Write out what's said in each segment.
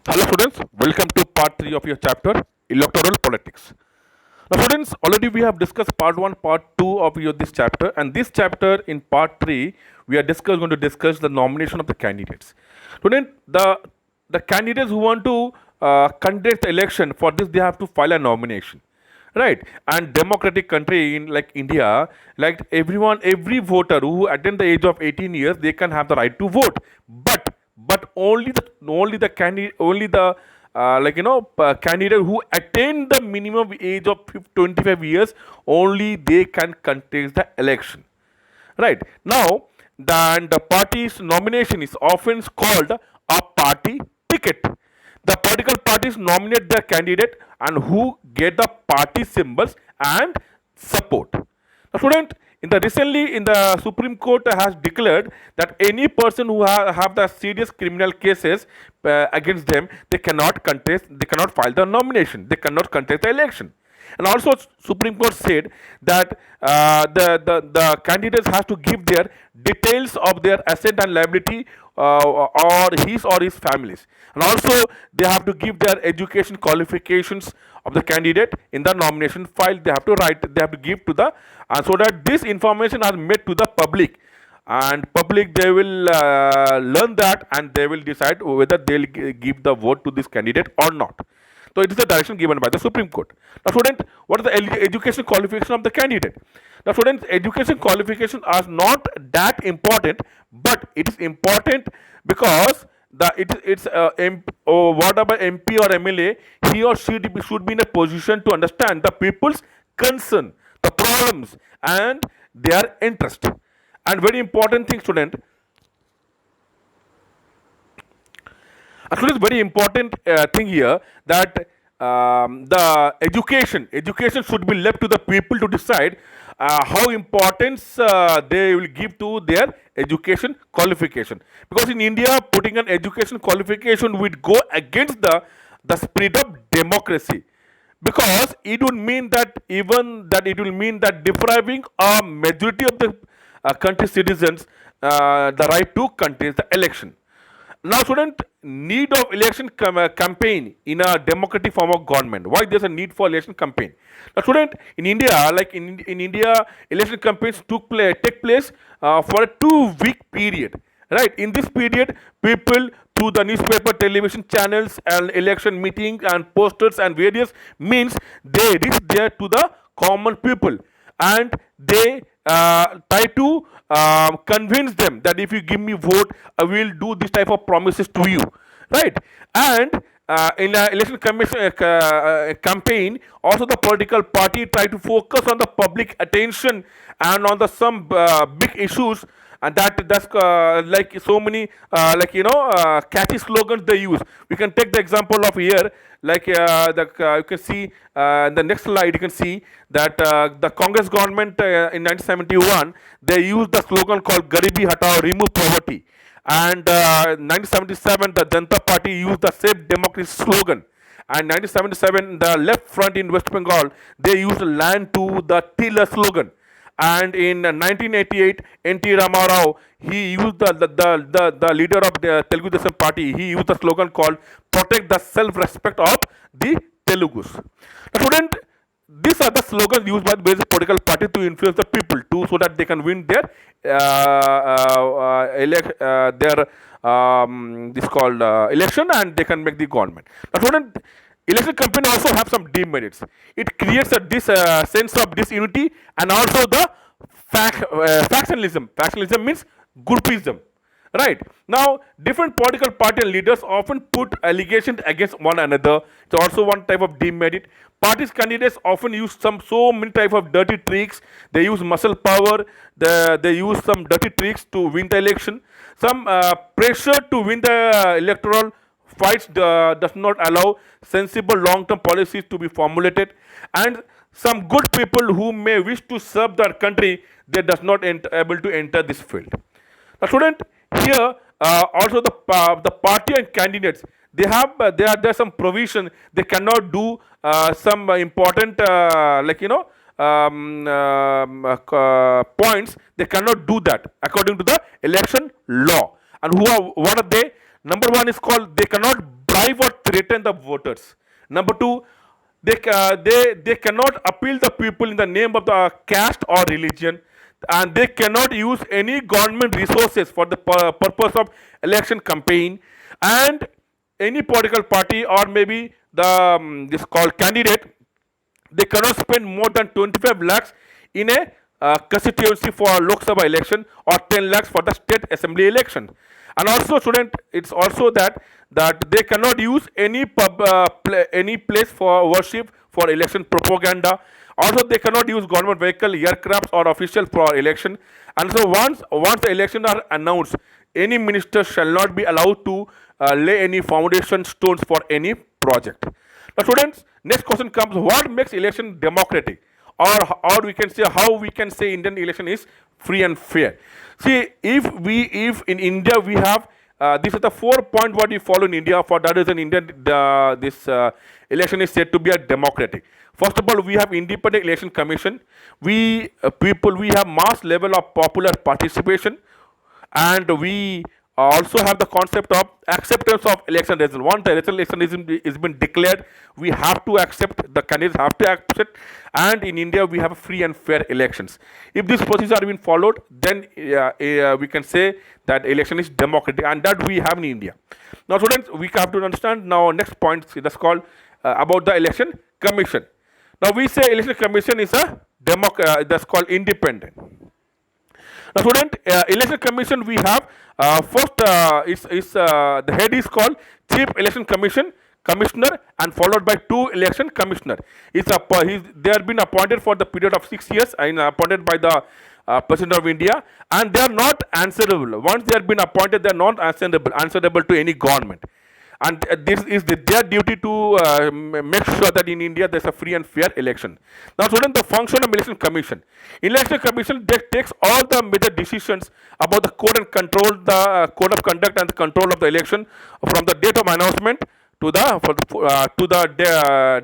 Hello students, welcome to part 3 of your chapter Electoral Politics. Now students, already we have discussed part 1, part 2 of this chapter, and this chapter in part 3 we are going to discuss the nomination of the candidates. Student, the candidates who want to conduct the election, for this they have to file a nomination, right? And democratic country in like India, like every voter who attend the age of 18 years, they can have the right to vote, but only the candidate, only the candidate who attain the minimum age of 25 years, only they can contest the election, right? Now, the party's nomination is often called a party ticket. The political parties nominate their candidate and who get the party symbols and support. Now, student, recently in the Supreme Court has declared that any person who have the serious criminal cases against them, they cannot contest, they cannot file the nomination, they cannot contest the election. And also, Supreme Court said that the candidates has to give their details of their asset and liability, or his families, and also they have to give their education qualifications of the candidate in the nomination file. They have to write, they have to give to the, so that this information are made to the public, and public they will learn that, and they will decide whether they will give the vote to this candidate or not. So it is the direction given by the Supreme Court. Now, student, what is the education qualification of the candidate? Now, students, education qualifications are not that important, but it is important because whatever MP or MLA, he or she should be in a position to understand the people's concern, the problems, and their interest. And very important thing, student, actually, it's very important thing here that the education should be left to the people to decide how importance they will give to their education qualification. Because in India, putting an education qualification would go against the spirit of democracy, because it would mean that, even that it will mean that depriving a majority of the country's citizens the right to contest the election. Now, student, need of election campaign in a democratic form of government. Why there's a need for election campaign? Now, student, in India, in India, election campaigns take place for a 2 week period. Right. In this period, people through the newspaper, television channels, and election meetings and posters and various means, they reach there to the common people, and they try to convince them that if you give me vote, I will do this type of promises to you, right? And in an election campaign, also the political party try to focus on the public attention and on the some big issues, and that's like so many catchy slogans they use. We can take the example of here, like you can see the next slide. You can see that the Congress government in 1971, they used the slogan called "Garibi Hatao, remove poverty," and 1977 the Janata Party used the same democracy slogan. And 1977, the left front in West Bengal, they used land to the tiller slogan. And in 1988, N.T. Ramarao, he used the leader of the Telugu Desam party, he used the slogan called "Protect the self-respect of the Telugus." Now, student, these are the slogans used by the various political party to influence the people too, so that they can win their this called election, and they can make the government. Now, student, election campaign also have some demerits. It creates this sense of disunity, and also the factionalism. Factionalism means groupism. Right. Now, different political party leaders often put allegations against one another. It's also one type of demerit. Parties candidates often use so many type of dirty tricks. They use muscle power. They use some dirty tricks to win the election. Some pressure to win the electoral fights does not allow sensible long-term policies to be formulated, and some good people who may wish to serve their country, they does not able to enter this field. Now, student, here also the party and candidates, they have there's some provision. They cannot do some important points. They cannot do that according to the election law. And what are they? Number one is called, they cannot bribe or retain the voters. Number two, they cannot appeal the people in the name of the caste or religion, and they cannot use any government resources for the purpose of election campaign, and any political party or maybe the this called candidate, they cannot spend more than 25 lakhs in a constituency for Lok Sabha election or 10 lakhs for the state assembly election. And also, student, it's also that they cannot use any place for worship for election propaganda. Also, they cannot use government vehicle, aircrafts, or officials for election. And so, once the elections are announced, any minister shall not be allowed to lay any foundation stones for any project. Now, students, next question comes: what makes election democratic, or we can say how we can say Indian election is free and fair? See, if in India we have these are the 4 points what we follow in India. For that reason, this election is said to be a democratic. First of all, we have independent election commission. We have mass level of popular participation, and we also have the concept of acceptance of election result. Once the election is been declared, we have to accept, the candidates have to accept, and in India we have free and fair elections. If these procedures are being followed, then we can say that election is democratic, and that we have in India. Now, students, we have to understand now next point. That's called about the election commission. Now, we say election commission is a that's called independent. Now, student, election commission we have first the head is called Chief Election Commissioner, and followed by 2 election commissioner. They have been appointed for the period of 6 years and appointed by the President of India, and they are not answerable. Once they have been appointed, they are not answerable to any government. And this is their duty to make sure that in India there is a free and fair election. Now, student, the function of election commission. Election commission takes all the major decisions about the code and control, the code of conduct and the control of the election from the date of announcement to the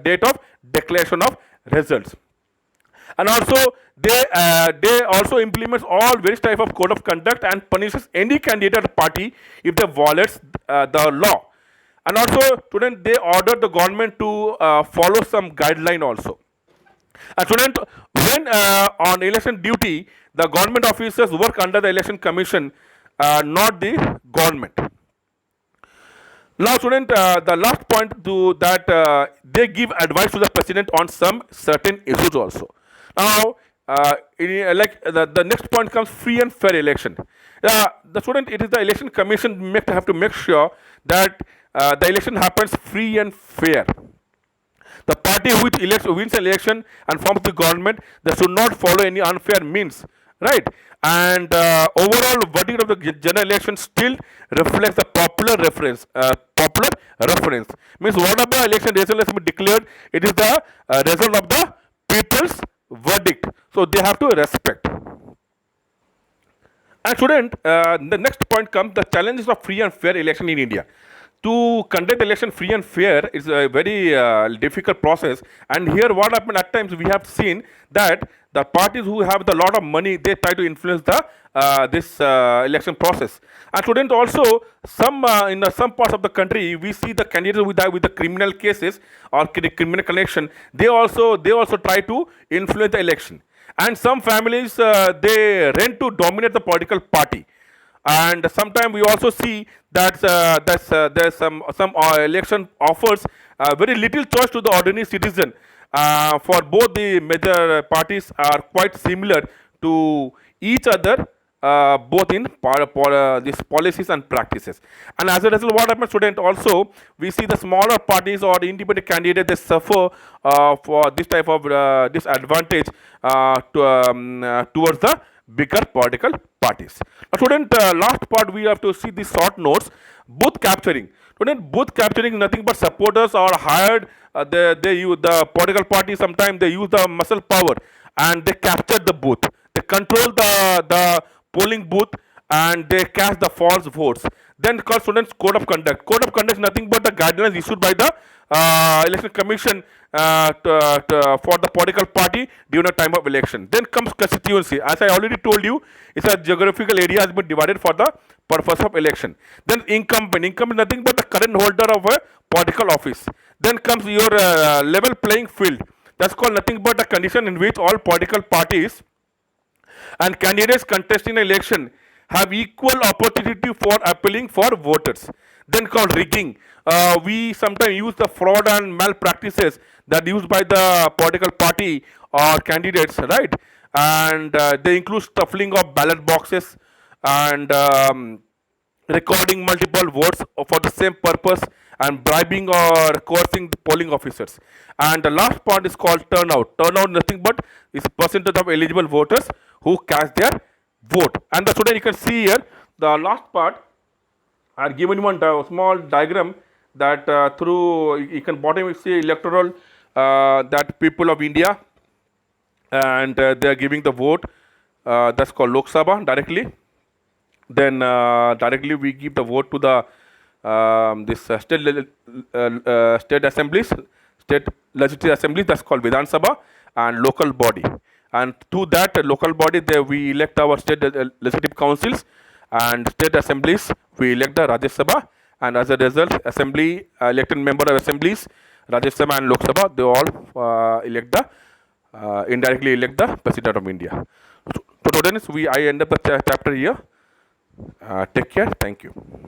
date of declaration of results. And also they also implements all various type of code of conduct and punishes any candidate or party if they violates the law. And also, student, they order the government to follow some guideline also. And student, when on election duty, the government officers work under the election commission, not the government. Now, student, the last point to that they give advice to the president on some certain issues also. Now, the next point comes free and fair election. The student, it is the election commission have to make sure that the election happens free and fair. The party which wins an election and forms the government, they should not follow any unfair means, right? And overall verdict of the general election still reflects the popular reference. Means whatever election result has been declared, it is the result of the people's verdict. So they have to respect. And student, the next point comes the challenges of free and fair election in India. To conduct election free and fair is a very difficult process, and here what happened at times we have seen that the parties who have a lot of money, they try to influence the this election process. And student, also some in some parts of the country we see the candidates with the criminal cases or criminal connection, they also try to influence the election. And some families they rent to dominate the political party. And sometimes we also see that there's some election offers very little choice to the ordinary citizen. For both the major parties are quite similar to each other, both in these policies and practices. And as a result, what happens, student, also we see the smaller parties or independent candidates, they suffer for this type of disadvantage towards the bigger political parties. Now, student, last part we have to see the short notes. Booth capturing. Student, booth capturing is nothing but supporters are hired. They use the political party. Sometimes they use the muscle power and they capture the booth. They control the polling booth and they cast the false votes. Then called students code of conduct. Code of conduct is nothing but the guidelines issued by the election commission for the political party during the time of election. Then comes constituency. As I already told you, it's a geographical area has been divided for the purpose of election. Then incumbent. Incumbent is nothing but the current holder of a political office. Then comes your level playing field. That's called nothing but a condition in which all political parties and candidates contesting an election have equal opportunity for appealing for voters. Then called rigging. We sometimes use the fraud and malpractices that used by the political party or candidates, right? And they include stuffing of ballot boxes and recording multiple votes for the same purpose and bribing or coercing the polling officers. And the last part is called turnout. Turnout nothing but is percentage of eligible voters who cast their vote. And the student you can see here the last part are given one small diagram that through you can bottom you see electoral that people of India and they are giving the vote that's called Lok Sabha directly. Then directly we give the vote to the this state assemblies, state legislative assemblies, that's called Vidhan Sabha, and local body. And to that local body, there we elect our state legislative councils, and state assemblies we elect the Rajya Sabha, and as a result, assembly elected member of assemblies, Rajya Sabha and Lok Sabha, they all elect the indirectly elect the president of India. So, students, I end up the chapter here. Take care. Thank you.